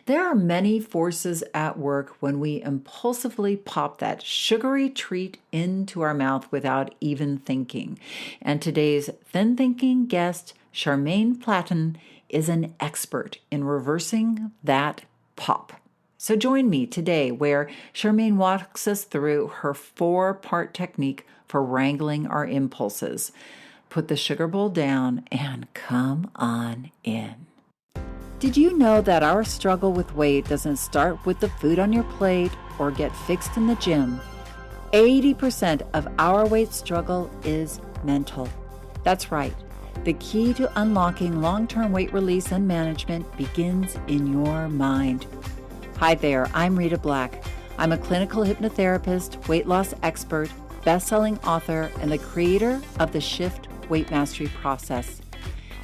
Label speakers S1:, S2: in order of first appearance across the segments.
S1: There are many forces at work when we impulsively pop that sugary treat into our mouth without even thinking. And today's Thin Thinking guest, Charmaine Platon, is an expert in reversing that pop. So join me today where Charmaine walks us through her 4-part technique for wrangling our impulses. Put the sugar bowl down and come on in. Did you know that our struggle with weight doesn't start with the food on your plate or get fixed in the gym? 80% of our weight struggle is mental. That's right. The key to unlocking long-term weight release and management begins in your mind. Hi there, I'm Rita Black. I'm a clinical hypnotherapist, weight loss expert, best-selling author, and the creator of the Shift Weight Mastery process.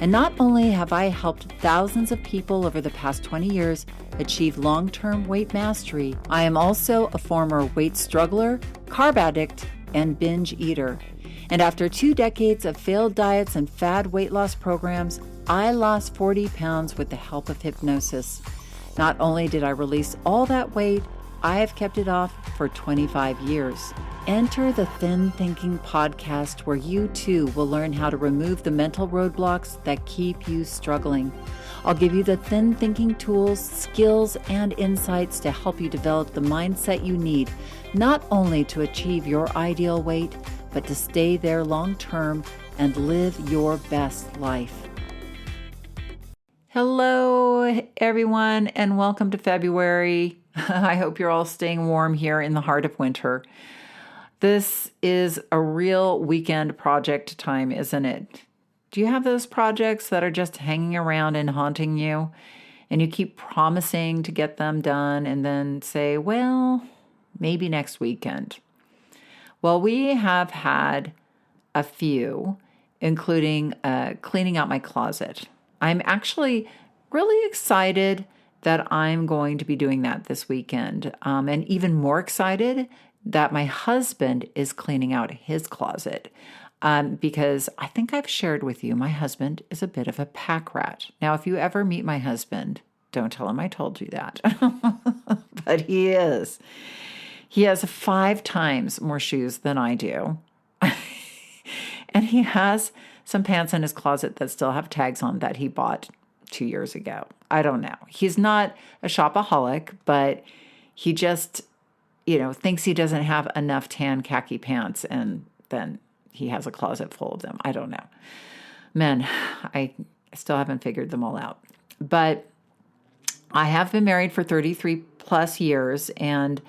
S1: And not only have I helped thousands of people over the past 20 years achieve long-term weight mastery, I am also a former weight struggler, carb addict, and binge eater. And after 2 decades of failed diets and fad weight loss programs, I lost 40 pounds with the help of hypnosis. Not only did I release all that weight, I have kept it off for 25 years. Enter the Thin Thinking podcast where you too will learn how to remove the mental roadblocks that keep you struggling. I'll give you the thin thinking tools, skills, and insights to help you develop the mindset you need, not only to achieve your ideal weight, but to stay there long term and live your best life. Hello, everyone, and welcome to February. I hope you're all staying warm here in the heart of winter. This is a real weekend project time, isn't it? Do you have those projects that are just hanging around and haunting you, and you keep promising to get them done and then say, well, maybe next weekend? Well, we have had a few, including cleaning out my closet. I'm actually really excited that I'm going to be doing that this weekend, and even more excited that my husband is cleaning out his closet, because I think I've shared with you, my husband is a bit of a pack rat. Now, if you ever meet my husband, don't tell him I told you that, but he is. He has 5 times more shoes than I do, and he has some pants in his closet that still have tags on that he bought 2 years ago. I don't know. He's not a shopaholic, but he just thinks he doesn't have enough tan khaki pants, and then he has a closet full of them. I don't know. Men, I still haven't figured them all out. But I have been married for 33 plus years, and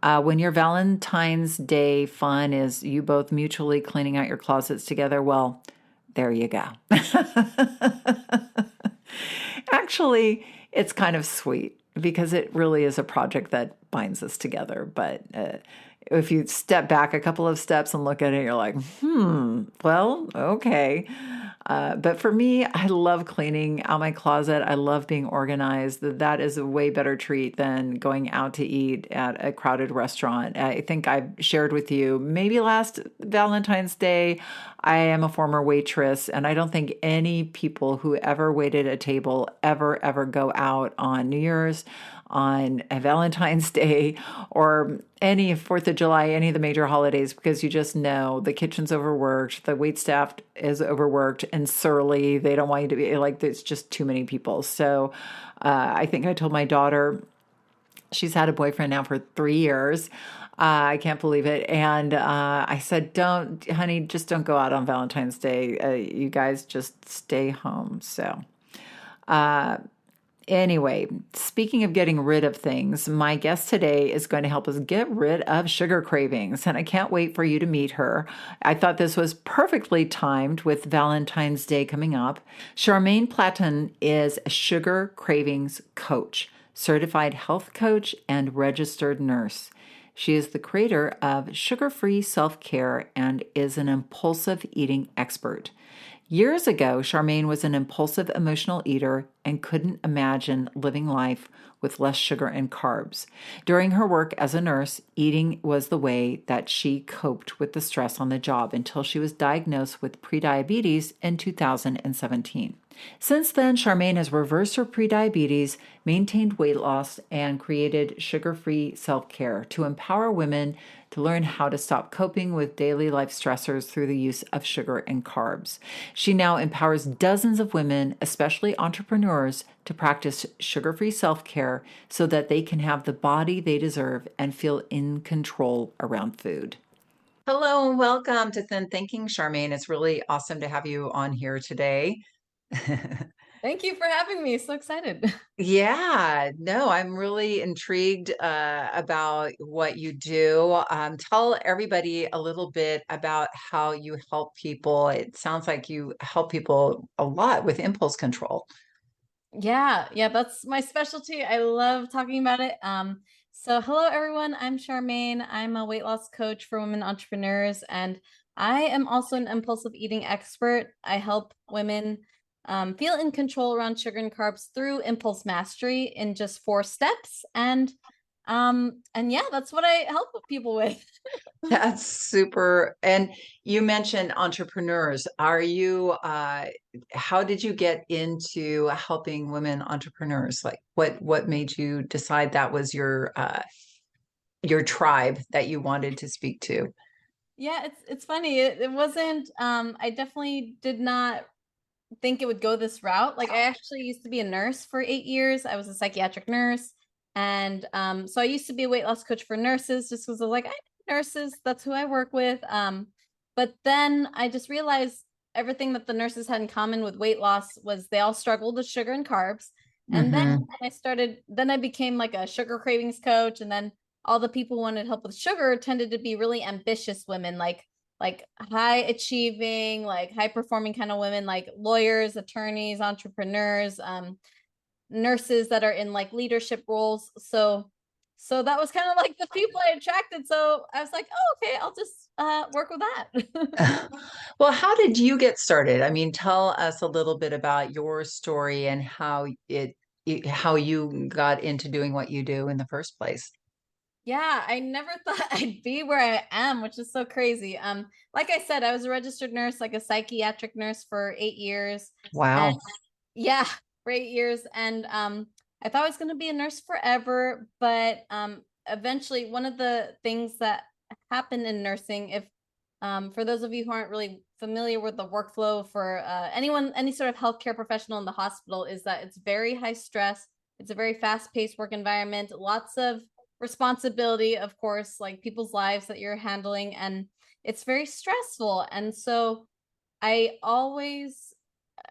S1: when your Valentine's Day fun is you both mutually cleaning out your closets together, well, there you go. Actually, it's kind of sweet, because it really is a project that binds us together. But if you step back a couple of steps and look at it, you're like, well, okay. But for me, I love cleaning out my closet. I love being organized. That is a way better treat than going out to eat at a crowded restaurant. I think I've shared with you, maybe last Valentine's Day, I am a former waitress, and I don't think any people who ever waited a table ever go out on New Year's, on a Valentine's Day, or any 4th of July, any of the major holidays, because you just know the kitchen's overworked, the wait staff is overworked and surly. They don't want you to be like, there's just too many people. So I think I told my daughter, she's had a boyfriend now for 3 years. I can't believe it. And I said, honey, just don't go out on Valentine's Day. You guys just stay home. So anyway, speaking of getting rid of things, my guest today is going to help us get rid of sugar cravings, and I can't wait for you to meet her. I thought this was perfectly timed with Valentine's Day coming up. Charmaine Platon is a sugar cravings coach, certified health coach, and registered nurse. She is the creator of Sugar-Free Self-Care and is an impulsive eating expert. Years ago, Charmaine was an impulsive emotional eater and couldn't imagine living life with less sugar and carbs. During her work as a nurse, eating was the way that she coped with the stress on the job until she was diagnosed with prediabetes in 2017. Since then, Charmaine has reversed her prediabetes, maintained weight loss, and created sugar free self care to empower women to learn how to stop coping with daily life stressors through the use of sugar and carbs. She now empowers dozens of women, especially entrepreneurs, to practice sugar free self care so that they can have the body they deserve and feel in control around food. Hello and welcome to Thin Thinking, Charmaine. It's really awesome to have you on here today.
S2: Thank you for having me. So excited.
S1: Yeah, no, I'm really intrigued about what you do. Tell everybody a little bit about how you help people. It sounds like you help people a lot with impulse control.
S2: Yeah, that's my specialty. I love talking about it. So hello everyone. I'm Charmaine. I'm a weight loss coach for women entrepreneurs, and I am also an impulsive eating expert. I help women feel in control around sugar and carbs through impulse mastery in just 4 steps. And yeah, that's what I help people with.
S1: That's super. And you mentioned entrepreneurs. How did you get into helping women entrepreneurs? Like what made you decide that was your tribe that you wanted to speak to?
S2: Yeah, it's funny. It wasn't I definitely did not think it would go this route. Like I actually used to be a nurse for 8 years. I was a psychiatric nurse. And so I used to be a weight loss coach for nurses just because I was like, I know nurses, that's who I work with. But then I just realized everything that the nurses had in common with weight loss was they all struggled with sugar and carbs. And
S1: Hmm.
S2: then I became like a sugar cravings coach. And then all the people who wanted help with sugar tended to be really ambitious women, like high achieving, like high performing kind of women, like lawyers, attorneys, entrepreneurs, nurses that are in like leadership roles. So that was kind of like the people I attracted. So I was like, oh, okay, I'll just work with that.
S1: Well, how did you get started? I mean, tell us a little bit about your story and how you got into doing what you do in the first place.
S2: Yeah, I never thought I'd be where I am, which is so crazy. Like I said, I was a registered nurse, like a psychiatric nurse for 8 years. And
S1: Wow.
S2: yeah, for 8 years. And I thought I was going to be a nurse forever. But eventually, one of the things that happen in nursing, if for those of you who aren't really familiar with the workflow for anyone, any sort of healthcare professional in the hospital, is that it's very high stress. It's a very fast paced work environment, lots of responsibility, of course, like people's lives that you're handling. And it's very stressful. And so I always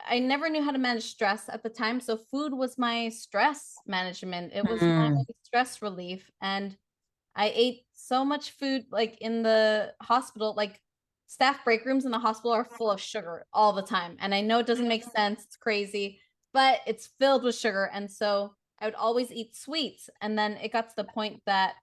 S2: I never knew how to manage stress at the time. So food was my stress management. It was my
S1: Mm.
S2: stress relief. And I ate so much food like in the hospital, like staff break rooms in the hospital are full of sugar all the time. And I know it doesn't make sense, it's crazy, but it's filled with sugar. And so I would always eat sweets. And then it got to the point that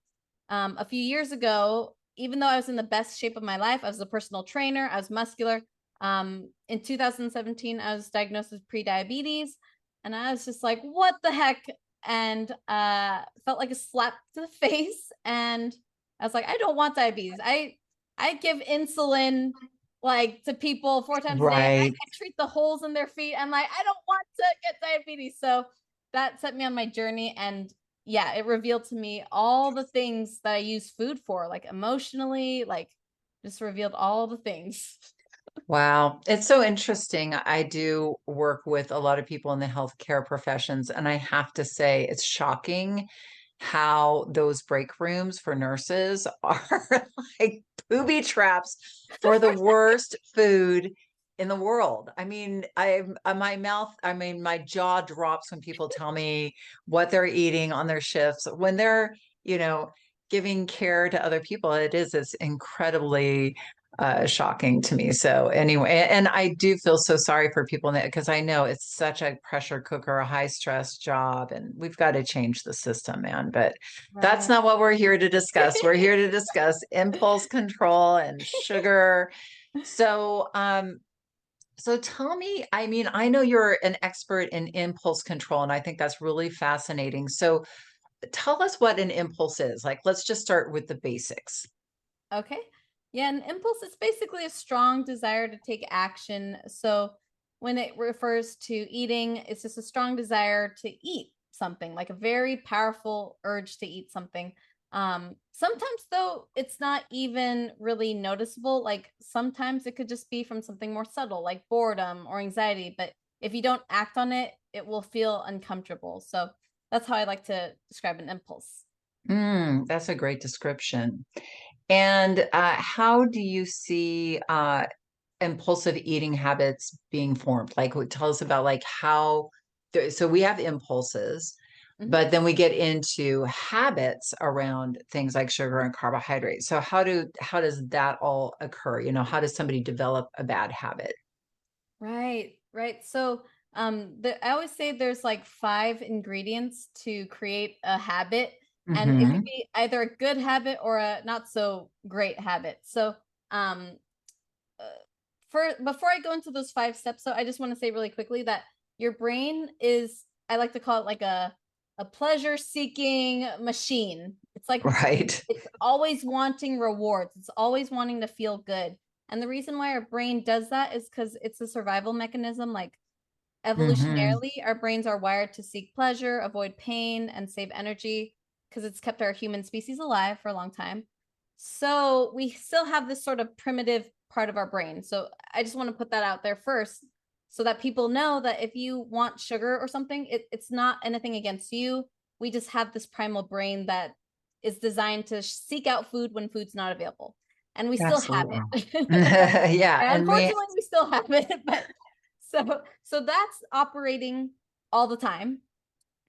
S2: a few years ago, even though I was in the best shape of my life, I was a personal trainer, I was muscular. In 2017, I was diagnosed with prediabetes, and I was just like, what the heck? And felt like a slap to the face. And I was like, I don't want diabetes. I give insulin like to people 4 times a day.
S1: Right.
S2: I treat the holes in their feet. I'm like, I don't want to get diabetes. So that set me on my journey. And yeah, it revealed to me all the things that I use food for, like emotionally, like just revealed all the things.
S1: Wow. It's so interesting. I do work with a lot of people in the healthcare professions, and I have to say it's shocking how those break rooms for nurses are like booby traps for the worst food in the world. I mean, my jaw drops when people tell me what they're eating on their shifts. When they're, you know, giving care to other people, it's incredibly shocking to me. So anyway, and I do feel so sorry for people in that because I know it's such a pressure cooker, a high stress job, and we've got to change the system, man. But that's
S2: Right.
S1: not what we're here to discuss. We're here to discuss impulse control and sugar. So, so tell me, I mean, I know you're an expert in impulse control, and I think that's really fascinating. So tell us what an impulse is. Like, let's just start with the basics.
S2: Okay. Yeah, an impulse is basically a strong desire to take action. So when it refers to eating, it's just a strong desire to eat something, like a very powerful urge to eat something. Sometimes though, it's not even really noticeable. Like sometimes it could just be from something more subtle, like boredom or anxiety. But if you don't act on it, it will feel uncomfortable. So that's how I like to describe an impulse.
S1: That's a great description. And how do you see impulsive eating habits being formed? Like, tell us about like how, so we have impulses,
S2: Mhm.
S1: but then we get into habits around things like sugar and carbohydrates. So how does that all occur? You know, how does somebody develop a bad habit?
S2: Right, right. So, I always say there's like five ingredients to create a habit, and it could
S1: Hmm.
S2: be either a good habit or a not so great habit. So, um, uh, for before I go into those five steps, so I just want to say really quickly that your brain is, I like to call it like a pleasure seeking machine. It's like
S1: Right.
S2: it's always wanting rewards. It's always wanting to feel good. And the reason why our brain does that is because it's a survival mechanism. Like
S1: Hmm.
S2: evolutionarily, our brains are wired to seek pleasure, avoid pain, and save energy because it's kept our human species alive for a long time. So we still have this sort of primitive part of our brain. So I just want to put that out there first so that people know that if you want sugar or something, it's not anything against you. We just have this primal brain that is designed to seek out food when food's not available. And we still have
S1: Absolutely.
S2: it.
S1: Yeah.
S2: And
S1: And we,
S2: unfortunately, we still have it. But so that's operating all the time.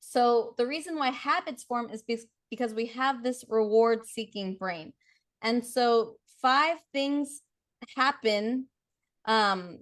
S2: So the reason why habits form is because we have this reward seeking brain. And so five things happen. Um,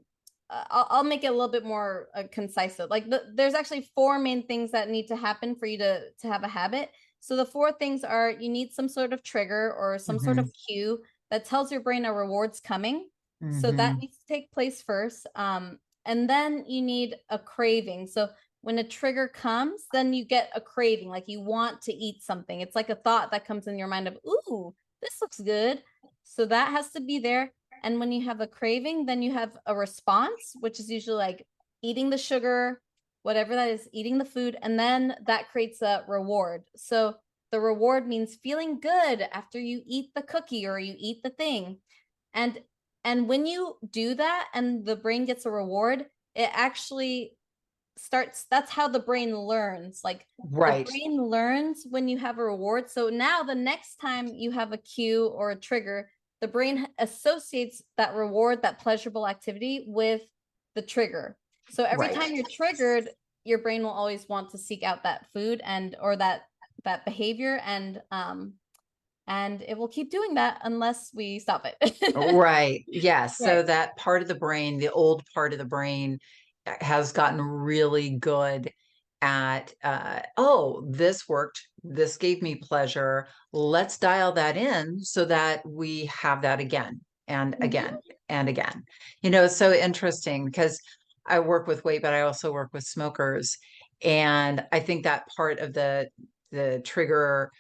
S2: I'll make it a little bit more concise. So, like there's actually four main things that need to happen for you to have a habit. So the four things are you need some sort of trigger or some sort of
S1: hmm
S2: cue that tells your brain a reward's coming. So that
S1: hmm
S2: needs to take place first. And then you need a craving. So when a trigger comes, then you get a craving, like you want to eat something. It's like a thought that comes in your mind of, ooh, this looks good. So that has to be there. And when you have a craving, then you have a response, which is usually like eating the sugar, whatever that is, eating the food. And then that creates a reward. So the reward means feeling good after you eat the cookie or you eat the thing. And when you do that and the brain gets a reward, it actually starts, that's how the brain learns. Like the
S1: right,
S2: brain learns when you have a reward. So now the next time you have a cue or a trigger, the brain associates that reward, that pleasurable activity with the trigger. So every
S1: right.
S2: time you're triggered, your brain will always want to seek out that food and or that behavior, and it will keep doing that unless we stop it.
S1: Right. Yes. So
S2: Right.
S1: that part of the brain, the old part of the brain, has gotten really good at, oh, this worked. This gave me pleasure. Let's dial that in so that we have that again and again
S2: Mhm.
S1: and again. You know, it's so interesting because I work with weight, but I also work with smokers. And I think that part of the trigger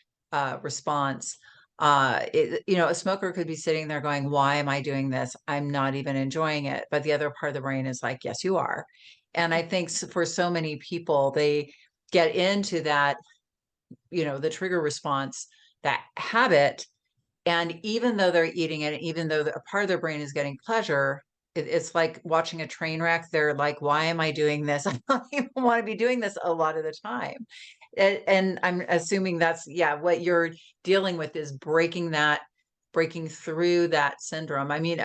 S1: response, you know, a smoker could be sitting there going, why am I doing this? I'm not even enjoying it. But the other part of the brain is like, yes, you are. And I think for so many people, they get into that, you know, the trigger response, that habit. And even though they're eating it, even though a part of their brain is getting pleasure, it's like watching a train wreck. They're like, why am I doing this? I don't even want to be doing this a lot of the time. And I'm assuming that's, yeah, what you're dealing with is breaking through that syndrome. I mean,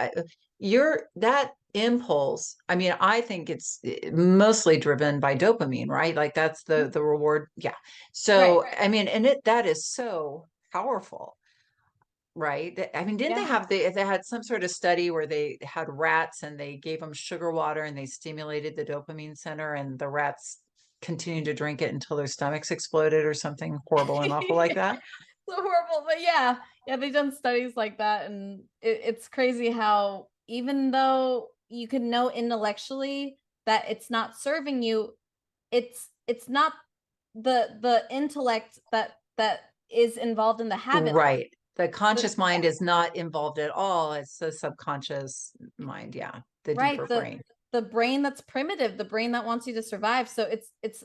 S1: you're that impulse. I mean, I think it's mostly driven by dopamine, right? Like that's the reward. Yeah.
S2: Right.
S1: So, I mean, and that is so powerful. Right. I mean, didn't
S2: Yeah.
S1: they had some sort of study where they had rats and they gave them sugar water and they stimulated the dopamine center and the rats continued to drink it until their stomachs exploded or something horrible and awful like that?
S2: So horrible. But yeah, yeah, they've done studies like that, and it's crazy how even though you can know intellectually that it's not serving you, it's not the intellect that is involved in the habit.
S1: Right. The
S2: The
S1: conscious mind is not involved at all. It's the subconscious mind. Yeah. The deeper
S2: right,
S1: brain.
S2: the brain that's primitive, the brain that wants you to survive. So it's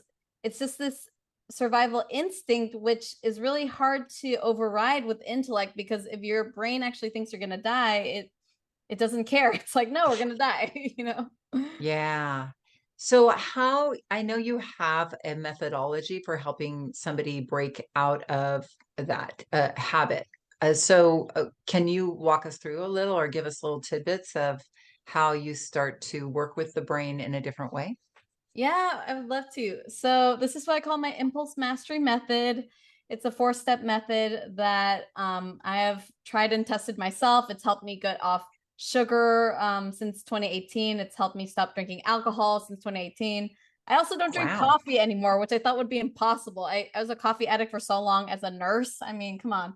S2: just this survival instinct, which is really hard to override with intellect, because if your brain actually thinks you're going to die, it doesn't care. It's like, no, we're going to die, you know?
S1: Yeah. So how, I know you have a methodology for helping somebody break out of that habit. Can you walk us through a little or give us little tidbits of how you start to work with the brain in a different way?
S2: Yeah, I would love to. So this is what I call my impulse mastery method. It's a 4-step method that I have tried and tested myself. It's helped me get off sugar since 2018. It's helped me stop drinking alcohol since 2018. I also don't drink
S1: Wow.
S2: coffee anymore, which I thought would be impossible. I was a coffee addict for so long as a nurse. I mean, come on.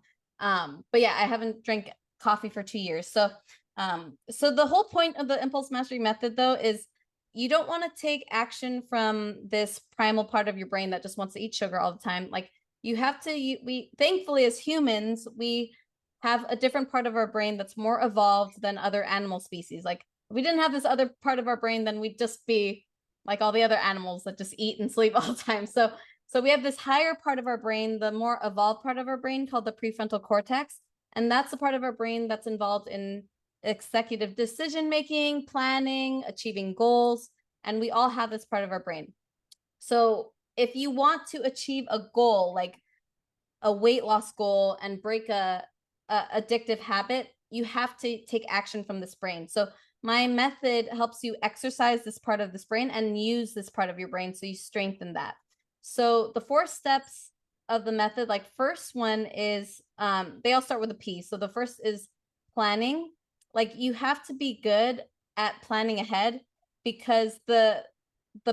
S2: But yeah, I haven't drank coffee for 2 years. So the whole point of the impulse mastery method, though, is you don't want to take action from this primal part of your brain that just wants to eat sugar all the time. Like, you have to, we thankfully as humans, we have a different part of our brain that's more evolved than other animal species. Like, if we didn't have this other part of our brain, then we'd just be like all the other animals that just eat and sleep all the time. So we have this higher part of our brain, the more evolved part of our brain, called the prefrontal cortex. And that's the part of our brain that's involved in executive decision making, planning, achieving goals. And we all have this part of our brain. So if you want to achieve a goal, like a weight loss goal, and break a addictive habit, you have to take action from this brain. So my method helps you exercise this part of this brain and use this part of your brain, so you strengthen that. So the 4 steps of the method, like, first one is they all start with a P. So the first is planning. Like, you have to be good at planning ahead, because the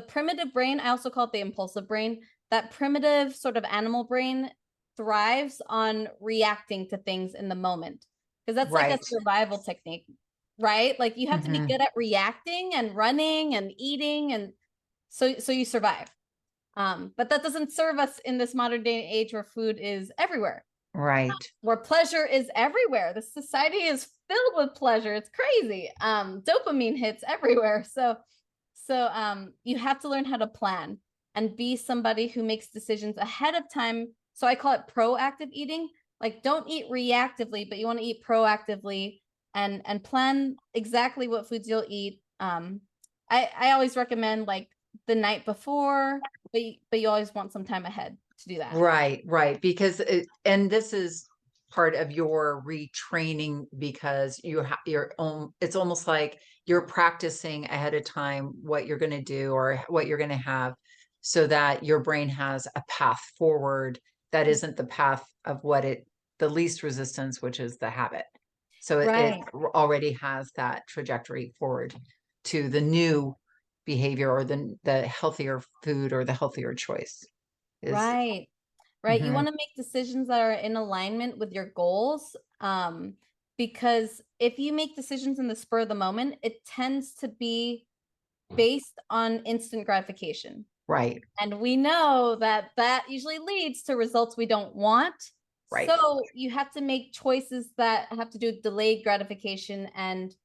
S2: primitive brain, I also call it the impulsive brain, that primitive sort of animal brain thrives on reacting to things in the moment, because that's like a
S1: Right.
S2: survival technique, right? Like, you have to be
S1: Hmm.
S2: good at reacting and running and eating, and so you survive. But that doesn't serve us in this modern day and age where food is everywhere,
S1: Right.
S2: where pleasure is everywhere. The society is filled with pleasure. It's crazy. Dopamine hits everywhere. So you have to learn how to plan and be somebody who makes decisions ahead of time. So I call it proactive eating. Like, don't eat reactively, but you want to eat proactively, and plan exactly what foods you'll eat. I always recommend, like, the night before, but you always want some time ahead to do that.
S1: Right, right. And this is part of your retraining, because it's almost like you're practicing ahead of time what you're going to do or what you're going to have, so that your brain has a path forward that isn't the path of the least resistance, which is the habit. So it
S2: Right.
S1: already has that trajectory forward to the new behavior, or the healthier food, or the healthier choice is.
S2: Right. Right. You
S1: Mhm.
S2: want to make decisions that are in alignment with your goals. Because if you make decisions in the spur of the moment, it tends to be based on instant gratification.
S1: Right,
S2: And we know that that usually leads to results we don't want.
S1: right,
S2: So you have to make choices that have to do with delayed gratification, and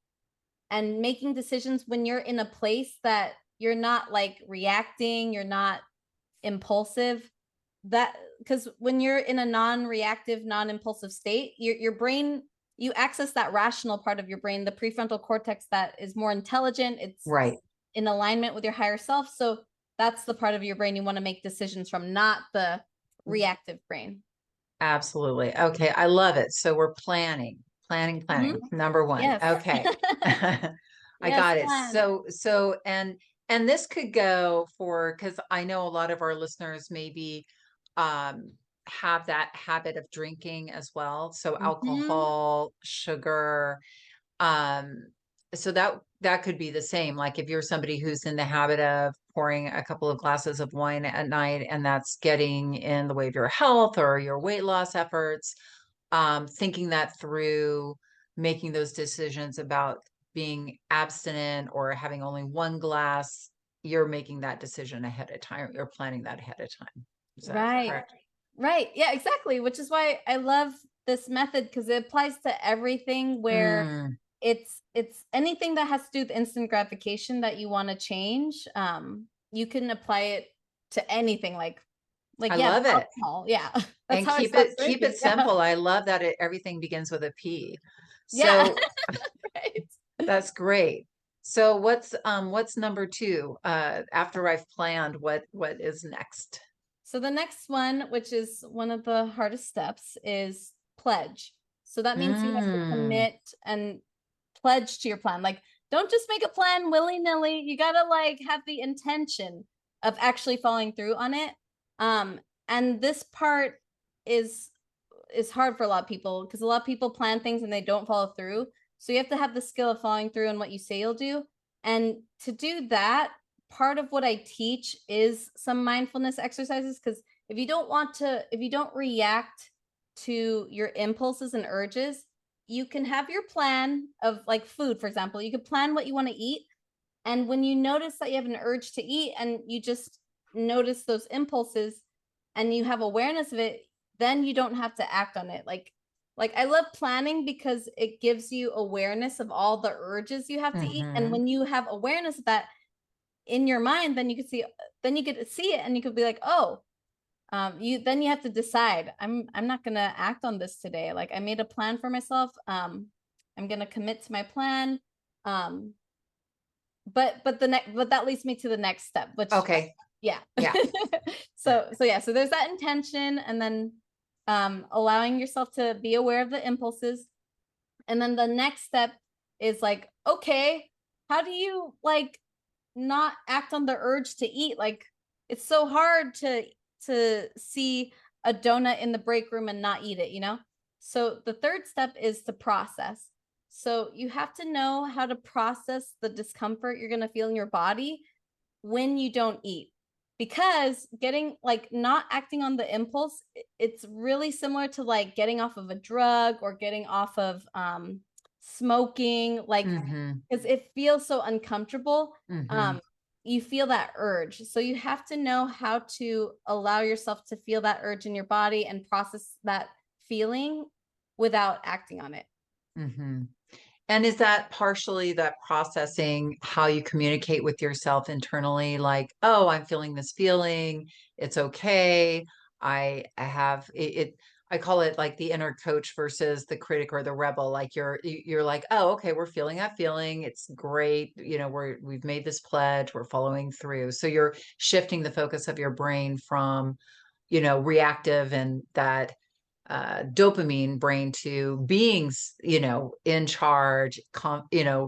S2: making decisions when you're in a place that you're not like reacting, you're not impulsive. That, because when you're in a non-reactive, non-impulsive state, your brain, you access that rational part of your brain, the prefrontal cortex, that is more intelligent. It's
S1: right.
S2: in alignment with your higher self. So that's the part of your brain you want to make decisions from, not the reactive brain.
S1: Absolutely. Okay, I love it. So we're
S2: Hmm.
S1: planning. Number one.
S2: Yes.
S1: Okay. I
S2: Yes,
S1: got it.
S2: plan.
S1: And this could go for, because I know a lot of our listeners maybe um have that habit of drinking as well. So
S2: Hmm.
S1: alcohol, sugar, Um, so that could be the same. Like if you're somebody who's in the habit of pouring a couple of glasses of wine at night, and that's getting in the way of your health or your weight loss efforts, thinking that through, making those decisions about being abstinent or having only one glass, you're making that decision ahead of time. You're planning that ahead of time. Is that
S2: Right.
S1: correct?
S2: Right. Yeah, exactly. Which is why I love this method, because it applies to everything, where
S1: Mm.
S2: it's anything that has to do with instant gratification that you want to change. You can apply it to anything,
S1: I
S2: yeah,
S1: love it.
S2: alcohol. Yeah. That's
S1: And
S2: how I stopped
S1: keep it
S2: drinking. Yeah.
S1: simple. I love that everything begins with a P.
S2: Yeah.
S1: So
S2: Right.
S1: that's great. So what's number two? After I've planned, what is next?
S2: So the next one, which is one of the hardest steps, is pledge. So that means you have to
S1: Mm,
S2: commit and pledge to your plan. Like, don't just make a plan willy-nilly. You gotta like have the intention of actually following through on it. And this part is is hard for a lot of people because a lot of people plan things and they don't follow through. So you have to have the skill of following through on what you say you'll do. And to do that, part of what I teach is some mindfulness exercises, because if you don't react to your impulses and urges, you can have your plan of like food, for example. You could plan what you want to eat. And when you notice that you have an urge to eat and you just notice those impulses and you have awareness of it, then you don't have to act on it. Like I love planning because it gives you awareness of all the urges you have to eat. And
S1: hmm
S2: when you have awareness of that in your mind, then you could see it and you could be like, oh, you have to decide, I'm not gonna act on this today. Like I made a plan for myself. I'm gonna commit to my plan. Um, but that leads me to the next step, which
S1: Okay.
S2: yeah.
S1: Yeah.
S2: So there's that intention, and then allowing yourself to be aware of the impulses. And then the next step is like, okay, how do you like not act on the urge to eat? Like it's so hard to see a donut in the break room and not eat it, you know? So the third step is to process. So you have to know how to process the discomfort you're going to feel in your body when you don't eat. Because getting like not acting on the impulse, it's really similar to like getting off of a drug or getting off of smoking, like
S1: hmm
S2: because it feels so uncomfortable.
S1: hmm
S2: Um, you feel that urge. So you have to know how to allow yourself to feel that urge in your body and process that feeling without acting on it.
S1: hmm And is that partially that processing how you communicate with yourself internally? Like, oh, I'm feeling this feeling. It's okay. I have it. I call it like the inner coach versus the critic or the rebel. Like you're like, oh, okay, we're feeling that feeling. It's great. We've made this pledge. We're following through. So you're shifting the focus of your brain from, reactive and that dopamine brain to beings, in charge,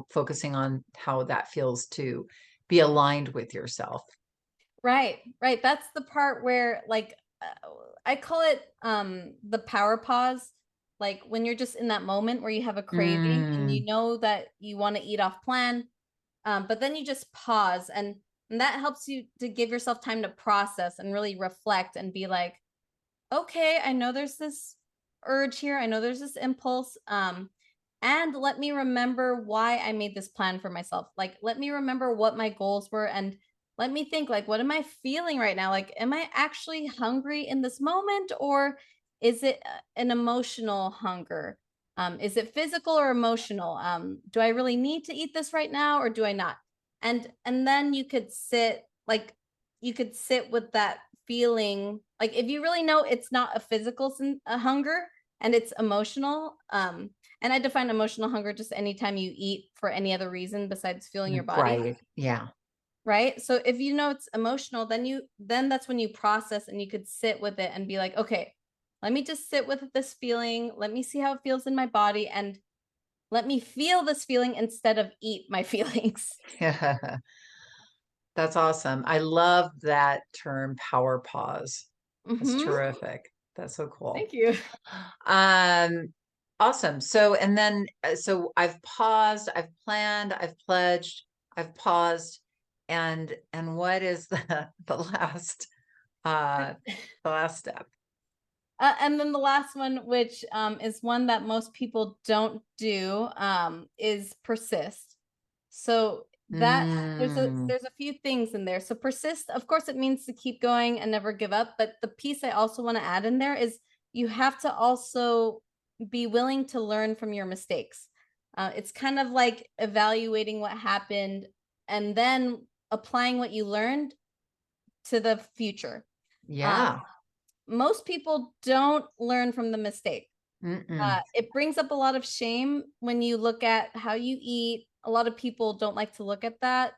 S1: focusing on how that feels to be aligned with yourself.
S2: Right. That's the part where I call it the power pause. Like when you're just in that moment where you have a craving and
S1: Mm,
S2: you know that you want to eat off plan, but then you just pause, and that helps you to give yourself time to process and really reflect and be like, okay, I know there's this urge here. I know there's this impulse. And let me remember why I made this plan for myself. Like, let me remember what my goals were, and let me think, like, what am I feeling right now? Like, am I actually hungry in this moment, or is it an emotional hunger? Is it physical or emotional? Do I really need to eat this right now, or do I not? And then you could sit with that feeling. Like if you really know it's not a physical a hunger and it's emotional, and I define emotional hunger just anytime you eat for any other reason besides fueling your body,
S1: right. Yeah.
S2: right? So if you know it's emotional, then that's when you process and you could sit with it and be like, okay, let me just sit with this feeling, let me see how it feels in my body, and let me feel this feeling instead of eat my feelings.
S1: That's awesome. I love that term, power pause. That's
S2: Mm-hmm.
S1: terrific. That's so cool.
S2: Thank you.
S1: Um, awesome. So I've paused, I've planned, I've pledged, I've paused, and what is the last uh the last step?
S2: And then the last one, which is one that most people don't do, is persist. So that
S1: Mm,
S2: there's a few things in there. So persist, of course, it means to keep going and never give up. But the piece I also want to add in there is you have to also be willing to learn from your mistakes. It's kind of like evaluating what happened and then applying what you learned to the future.
S1: Yeah.
S2: Most people don't learn from the mistake.
S1: Mm-mm.
S2: It brings up a lot of shame when you look at how you eat. A lot of people don't like to look at that.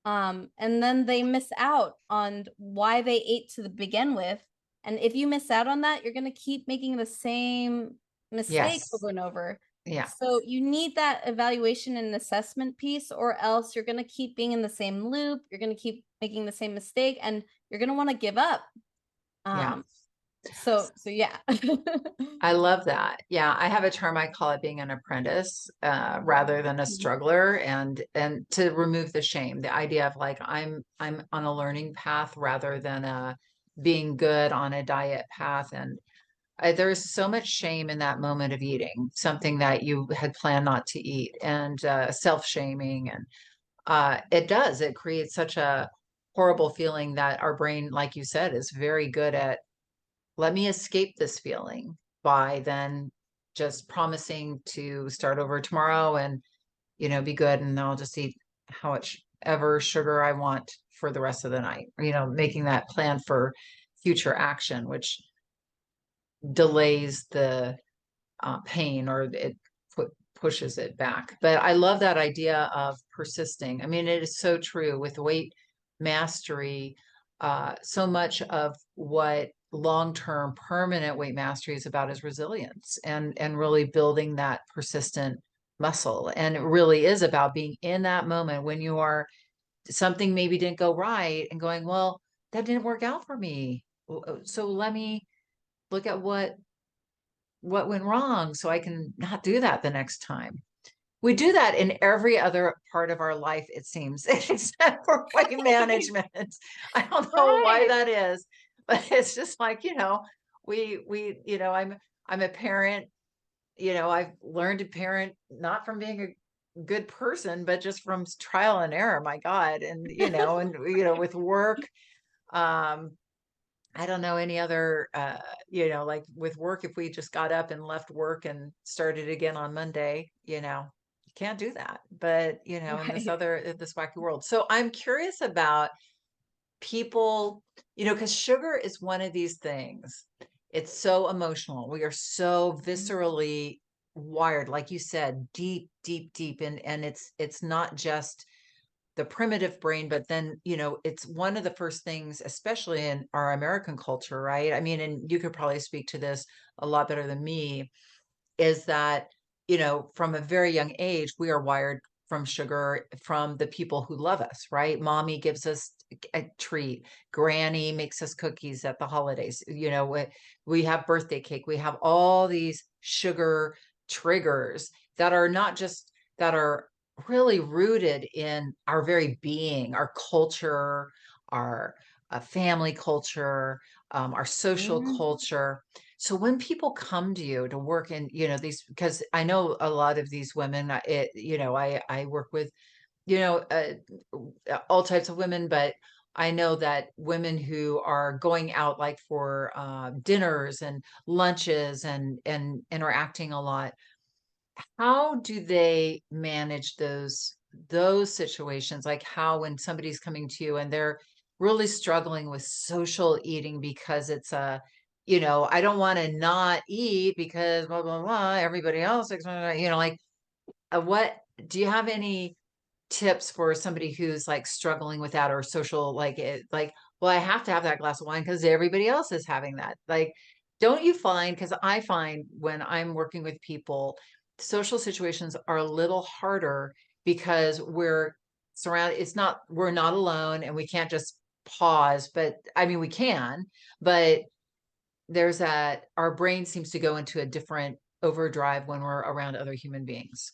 S2: And then they miss out on why they ate to begin with. And if you miss out on that, you're going to keep making the same mistake
S1: Yes.
S2: over and over.
S1: Yeah.
S2: So you need that evaluation and assessment piece, or else you're going to keep being in the same loop. You're going to keep making the same mistake, and you're going to want to give up.
S1: Yeah.
S2: Um, so yeah.
S1: I love that. Yeah, I have a term I call it being an apprentice rather than a struggler, and to remove the shame, the idea of like I'm on a learning path rather than a being good on a diet path. And there's so much shame in that moment of eating something that you had planned not to eat, and self-shaming, and it creates such a horrible feeling that our brain, like you said, is very good at let me escape this feeling by then just promising to start over tomorrow and be good, and I'll just eat how much ever sugar I want for the rest of the night, making that plan for future action, which delays the pain, or it pushes it back. But I love that idea of persisting. I mean, it is so true with weight mastery. So much of what long-term permanent weight mastery is about is resilience, and really building that persistent muscle. And it really is about being in that moment when you are something maybe didn't go right and going, well, that didn't work out for me. So let me look at what went wrong so I can not do that the next time. We do that in every other part of our life, it seems, except for weight management. I don't know why
S2: Right.
S1: that is, but it's just like, I'm a parent, I've learned to parent not from being a good person, but just from trial and error, my God. And with work, um, I don't know any other, like with work, if we just got up and left work and started again on Monday, you can't do that. But, in
S2: Right.
S1: this wacky world. So I'm curious about people, because sugar is one of these things. It's so emotional. We are so viscerally wired, like you said, deep, deep, deep. And it's not just the primitive brain, but then, it's one of the first things, especially in our American culture, right? I mean, and you could probably speak to this a lot better than me, is that, from a very young age, we are wired from sugar from the people who love us, right? Mommy gives us a treat. Granny makes us cookies at the holidays. We have birthday cake. We have all these sugar triggers that are not just that are really rooted in our very being, our culture, our family culture, our social
S2: Mhm.
S1: culture. So when people come to you to work in, these, because I know a lot of these women, I work with, all types of women, but I know that women who are going out like for dinners and lunches and interacting a lot, how do they manage those situations? Like how when somebody's coming to you and they're really struggling with social eating because it's I don't want to not eat because blah blah blah. Everybody else, like what do you have any tips for somebody who's like struggling with that or social like well I have to have that glass of wine because everybody else is having that, like don't you find, because I find when I'm working with people, social situations are a little harder because we're surrounded, we're not alone and we can't just pause, but I mean we can, but there's that our brain seems to go into a different overdrive when we're around other human beings.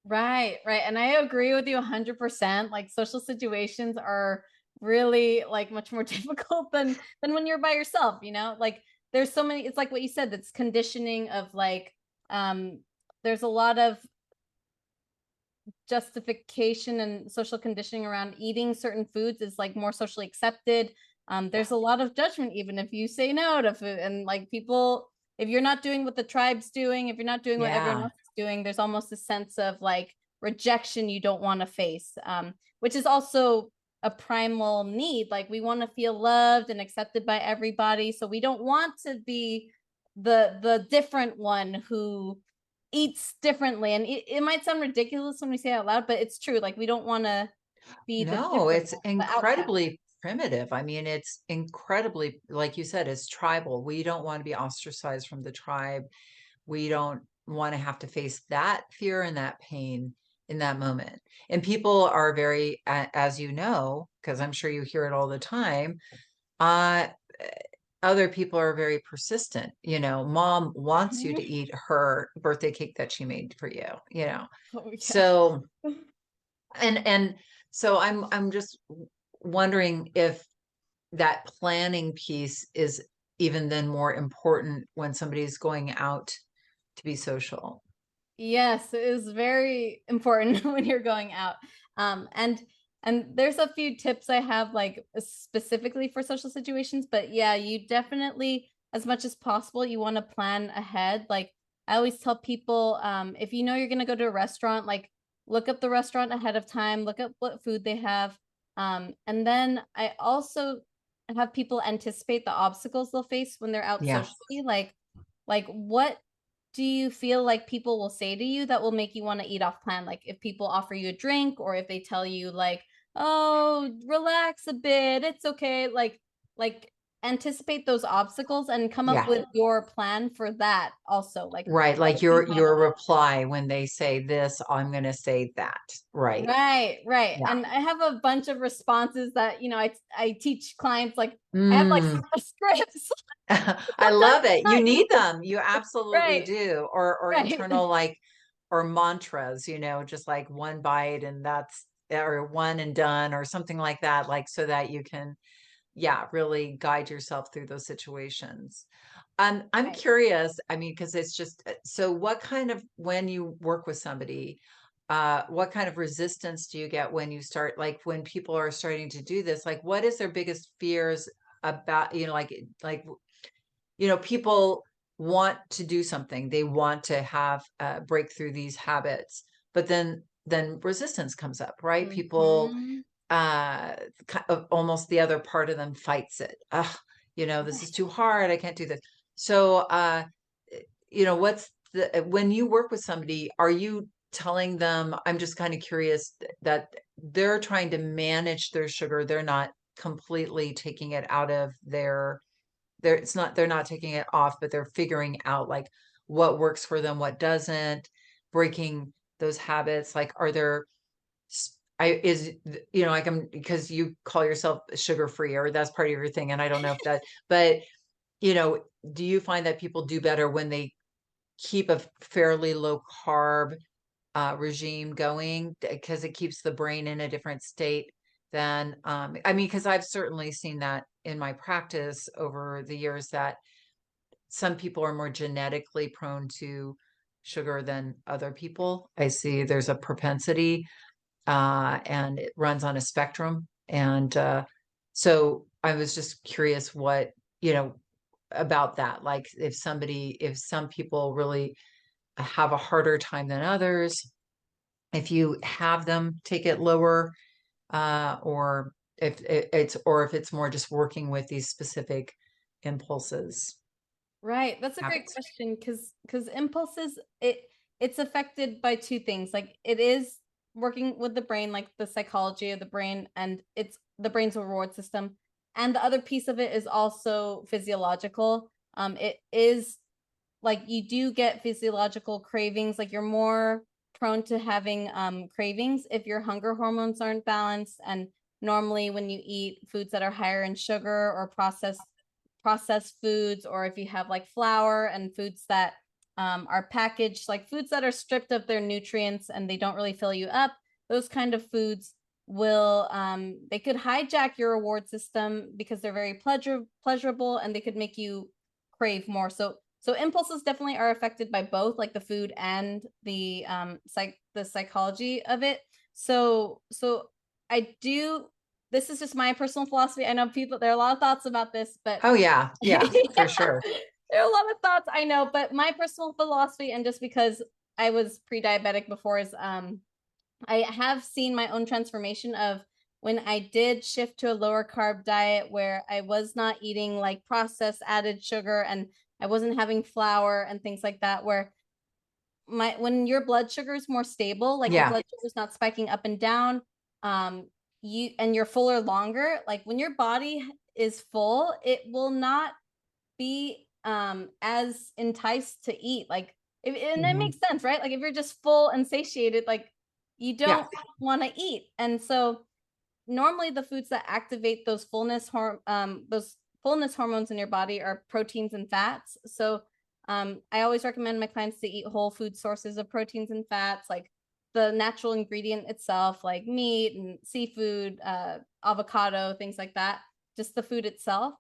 S2: Right, right. And I agree with you 100%. Like social situations are really like much more difficult than when you're by yourself, you know? Like there's so many, it's like what you said, that's conditioning of like there's a lot of justification and social conditioning around eating certain foods is like more socially accepted.
S1: Yeah.
S2: There's a lot of judgment even if you say no to food, and like people, if you're not doing what the tribe's doing, if you're not doing what everyone
S1: Yeah.
S2: else is doing, there's almost a sense of like rejection you don't want to face, which is also a primal need. Like we want to feel loved and accepted by everybody, so we don't want to be the different one who eats differently. And it might sound ridiculous when we say it out loud, but it's true. Like we don't want to be the
S1: No,
S2: different
S1: it's
S2: one, the outcast.
S1: incredibly primitive. I mean, it's incredibly, like you said, it's tribal. We don't want to be ostracized from the tribe. We don't want to have to face that fear and that pain in that moment. And people are very, as you know, because I'm sure you hear it all the time, uh, other people are very persistent. Mom wants you to
S2: Mhm.
S1: eat her birthday cake that she made for you.
S2: Oh yeah.
S1: So, and so I'm just wondering if that planning piece is even then more important when somebody's going out to be social.
S2: Yes, it is very important when you're going out. And there's a few tips I have like specifically for social situations, but yeah, you definitely, as much as possible, you want to plan ahead. Like I always tell people, if you know you're gonna go to a restaurant, like look up the restaurant ahead of time, look up what food they have. And then I also have people anticipate the obstacles they'll face when they're out
S1: Yeah.
S2: socially, like what do you feel like people will say to you that will make you want to eat off plan? Like if people offer you a drink, or if they tell you like, "Oh, relax a bit, it's okay." Like anticipate those obstacles and come up
S1: Yeah.
S2: with your plan for that also. Like
S1: Right.
S2: what
S1: Like
S2: if you
S1: your
S2: have
S1: reply when they say this, I'm going to say that. Right.
S2: Right, right.
S1: Yeah.
S2: And I have a bunch of responses that, I teach clients, like I have like
S1: Mm.
S2: scripts.
S1: I
S2: Sometimes
S1: love
S2: it's
S1: it. You
S2: not
S1: need
S2: useful.
S1: them. You absolutely
S2: Right,
S1: do. Or
S2: right.
S1: internal like or mantras, just like one bite and that's or one and done or something like that, like so that you can, yeah, really guide yourself through those situations. I'm
S2: Right.
S1: curious, I mean, because it's just so what kind of when you work with somebody, what kind of resistance do you get when you start, like when people are starting to do this, like what is their biggest fears about, people want to do something. They want to have break through these habits, but then resistance comes up, right? People
S2: Mhm.
S1: almost the other part of them fights it. Ugh, this is too hard. I can't do this. So, what's when you work with somebody, are you telling them, I'm just kind of curious that they're trying to manage their sugar. They're not completely taking it out of they're not taking it off, but they're figuring out like what works for them, what doesn't, breaking those habits. Like, are there, like because you call yourself sugar free or that's part of your thing. And I don't know if that, but, you know, do you find that people do better when they keep a fairly low carb regime going because it keeps the brain in a different state than I mean, because I've certainly seen that in my practice over the years that some people are more genetically prone to sugar than other people. I see there's a propensity and it runs on a spectrum. And so I was just curious what, about that. Like if some people really have a harder time than others, if you have them take it lower, or if it's more just working with these specific impulses,
S2: Right. That's a great
S1: habits.
S2: question because impulses, it's affected by two things. Like it is working with the brain, like the psychology of the brain, and it's the brain's reward system. And the other piece of it is also physiological. It is like you do get physiological cravings, like you're more prone to having cravings if your hunger hormones aren't balanced. And normally when you eat foods that are higher in sugar or processed foods, or if you have like flour and foods that are packaged, like foods that are stripped of their nutrients and they don't really fill you up, those kind of foods will they could hijack your reward system because they're very pleasurable, and they could make you crave more. So impulses definitely are affected by both, like the food and the psychology of it. So I do, this is just my personal philosophy. I know people, there are a lot of thoughts about this, but
S1: Oh yeah, yeah, for sure.
S2: There are a lot of thoughts, I know, but my personal philosophy, and just because I was pre-diabetic before, is I have seen my own transformation of when I did shift to a lower carb diet where I was not eating like processed added sugar and I wasn't having flour and things like that, where when your blood sugar is more stable, like your
S1: Yeah.
S2: blood sugar is not spiking up and down, um, you're fuller longer. Like when your body is full, it will not be as enticed to eat. Like and it
S1: Mhm.
S2: makes sense, right? Like if you're just full and satiated, like you
S1: Yeah.
S2: don't want to eat. And so normally the foods that activate those fullness hormones in your body are proteins and fats. So I always recommend my clients to eat whole food sources of proteins and fats, like the natural ingredient itself, like meat and seafood, avocado, things like that. Just the food itself.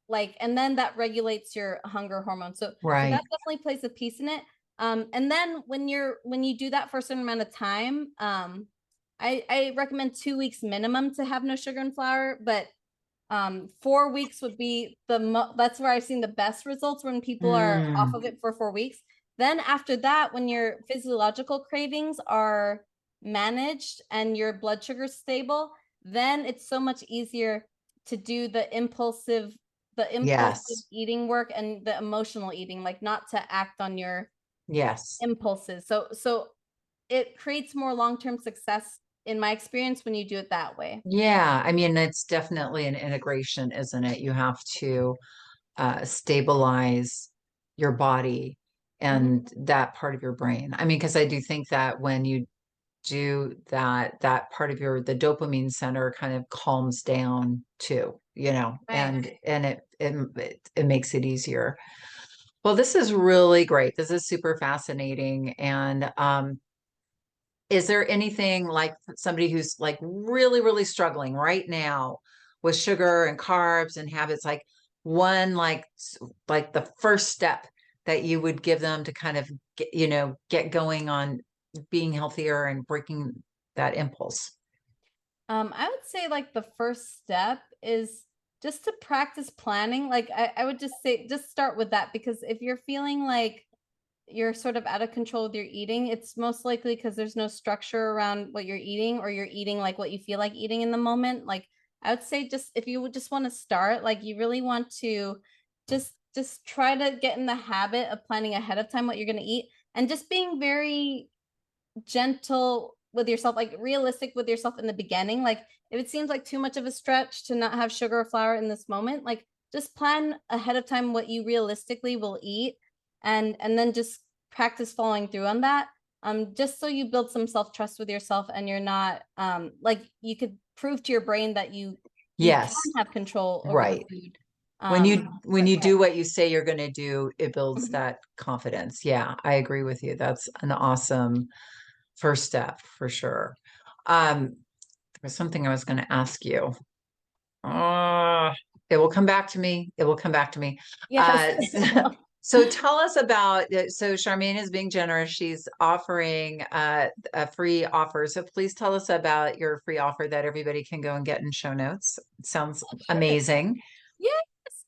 S2: Like, and then that regulates your hunger hormone. So that
S1: Right.
S2: definitely plays a piece in it. And then when you do that for a certain amount of time, I recommend 2 weeks minimum to have no sugar and flour, but 4 weeks would be that's where I've seen the best results, when people are off
S1: Mm.
S2: of it for 4 weeks. Then after that, when your physiological cravings are managed and your blood sugar stable, then it's so much easier to do the impulsive
S1: Yes.
S2: eating work and the emotional eating, like not to act on your
S1: Yes.
S2: impulses. So it creates more long-term success in my experience when you do it that way.
S1: Yeah. I mean, it's definitely an integration, isn't it? You have to stabilize your body
S2: Mhm.
S1: and that part of your brain. I mean, because I do think that when you do that, that part of the dopamine center kind of calms down too,
S2: Right.
S1: and it makes it easier. Well, this is really great. This is super fascinating. And is there anything like somebody who's like really, really struggling right now with sugar and carbs and habits, like one like the first step that you would give them to kind of get going on being healthier and breaking that impulse?
S2: I would say like the first step is just to practice planning. Like I would just say just start with that, because if you're feeling like you're sort of out of control with your eating, it's most likely because there's no structure around what you're eating, or you're eating like what you feel like eating in the moment. Like I would say, just if you would just want to start, like you really want to just try to get in the habit of planning ahead of time what you're going to eat, and just being very gentle with yourself, like realistic with yourself in the beginning. Like if it seems like too much of a stretch to not have sugar or flour in this moment, like just plan ahead of time what you realistically will eat, and then just practice following through on that. Just so you build some self-trust with yourself, and you're not like you could prove to your brain that you can
S1: Yes,
S2: have control over the
S1: right.
S2: food.
S1: When you when
S2: But
S1: you do what you say you're going to do, it builds
S2: mhm.
S1: that confidence. Yeah, I agree with you. That's an awesome first step for sure. There was something I was going to ask you. Uh, it will come back to me. It will come back to me.
S2: Yes.
S1: Uh, so tell us about, so Charmaine is being generous. She's offering a free offer. So please tell us about your free offer that everybody can go and get in show notes. It sounds
S2: Sure.
S1: amazing.
S2: Yes,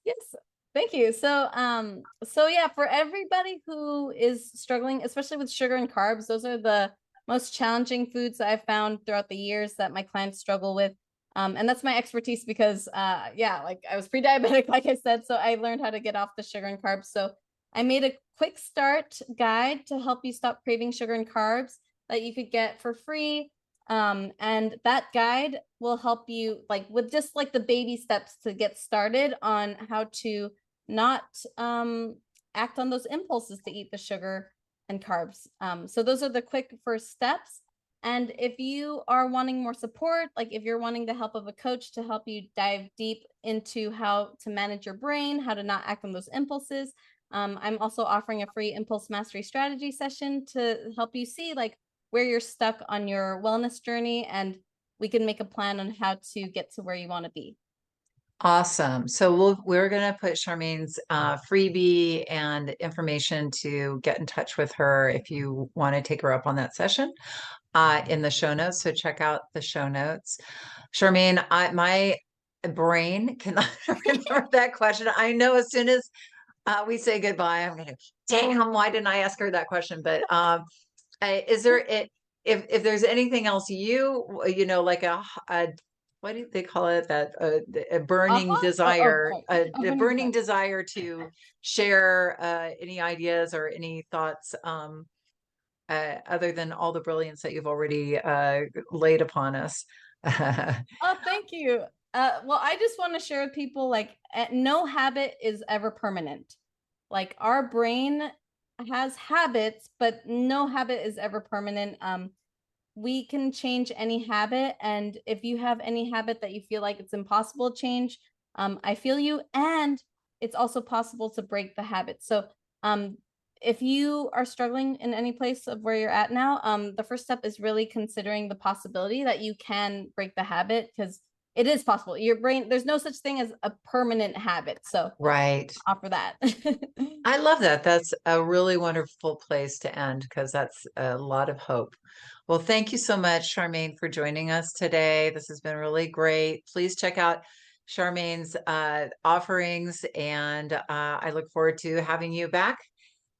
S2: yes. Thank you. So yeah, for everybody who is struggling, especially with sugar and carbs, those are the most challenging foods that I've found throughout the years that my clients struggle with. And that's my expertise, because yeah, like I was pre-diabetic, like I said, so I learned how to get off the sugar and carbs. So I made a quick start guide to help you stop craving sugar and carbs that you could get for free. And that guide will help you like with just like the baby steps to get started on how to not act on those impulses to eat the sugar and carbs. So those are the quick first steps. And if you are wanting more support, like if you're wanting the help of a coach to help you dive deep into how to manage your brain, how to not act on those impulses, I'm also offering a free impulse mastery strategy session to help you see like where you're stuck on your wellness journey, and we can make a plan on how to get to where you want to be.
S1: Awesome. So we're going to put Charmaine's freebie and information to get in touch with her if you want to take her up on that session in the show notes. So check out the show notes. Charmaine, my brain cannot remember that question. I know as soon as we say goodbye, I'm gonna, damn, why didn't I ask her that question? But is there it if there's anything else you know, like a what do they call it, that a burning desire, the burning desire to share any ideas or any thoughts other than all the brilliance that you've already laid upon us.
S2: Oh, thank you. Well, I just want to share with people, like, no habit is ever permanent. Like, our brain has habits, but no habit is ever permanent. We can change any habit, and if you have any habit that you feel like it's impossible to change, I feel you. And it's also possible to break the habit. So if you are struggling in any place of where you're at now, the first step is really considering the possibility that you can break the habit, because it is possible. Your brain, there's no such thing as a permanent habit. So
S1: Right.
S2: offer that.
S1: I love that. That's a really wonderful place to end, because that's a lot of hope. Well, thank you so much, Charmaine, for joining us today. This has been really great. Please check out Charmaine's offerings, and I look forward to having you back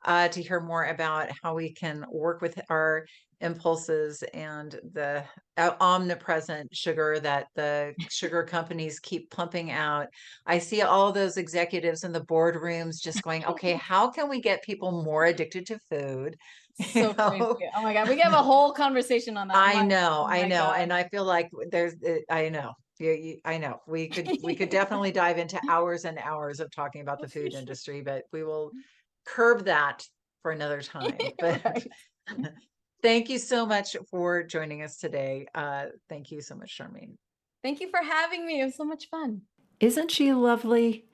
S1: to hear more about how we can work with our impulses and the omnipresent sugar that the sugar companies keep pumping out. I see all those executives in the boardrooms just going, okay, how can we get people more addicted to food?
S2: So crazy. Oh my God. We can have a whole conversation on that.
S1: I know,
S2: oh
S1: I know.
S2: God.
S1: And I feel like I know. I know we could definitely dive into hours and hours of talking about the food industry, but we will curb that for another time. But
S2: Right.
S1: thank you so much for joining us today. Thank you so much, Charmaine.
S2: Thank you for having me. It was so much fun.
S1: Isn't she lovely?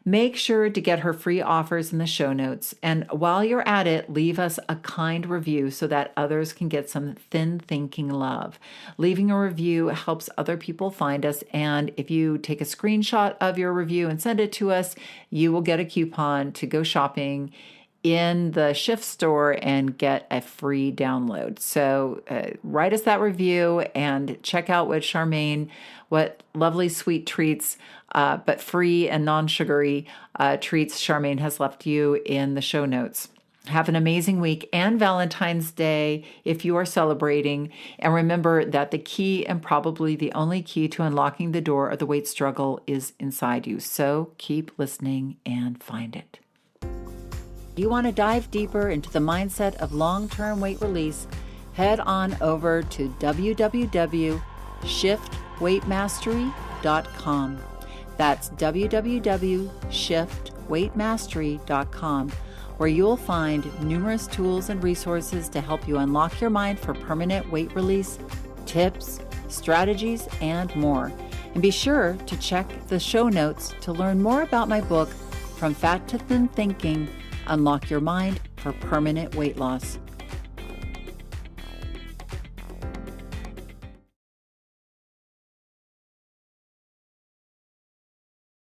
S1: Make sure to get her free offers in the show notes. And while you're at it, leave us a kind review so that others can get some thin thinking love. Leaving a review helps other people find us. And if you take a screenshot of your review and send it to us, you will get a coupon to go shopping in the Shift store and get a free download. So write us that review and check out what lovely sweet treats, but free and non-sugary treats Charmaine has left you in the show notes. Have an amazing week and Valentine's Day if you are celebrating. And remember that the key, and probably the only key to unlocking the door of the weight struggle, is inside you. So keep listening and find it. You want to dive deeper into the mindset of long-term weight release? Head on over to www.shiftweightmastery.com. That's www.shiftweightmastery.com, where you'll find numerous tools and resources to help you unlock your mind for permanent weight release, tips, strategies, and more. And be sure to check the show notes to learn more about my book, From Fat to Thin Thinking: Unlock Your Mind for Permanent Weight Loss.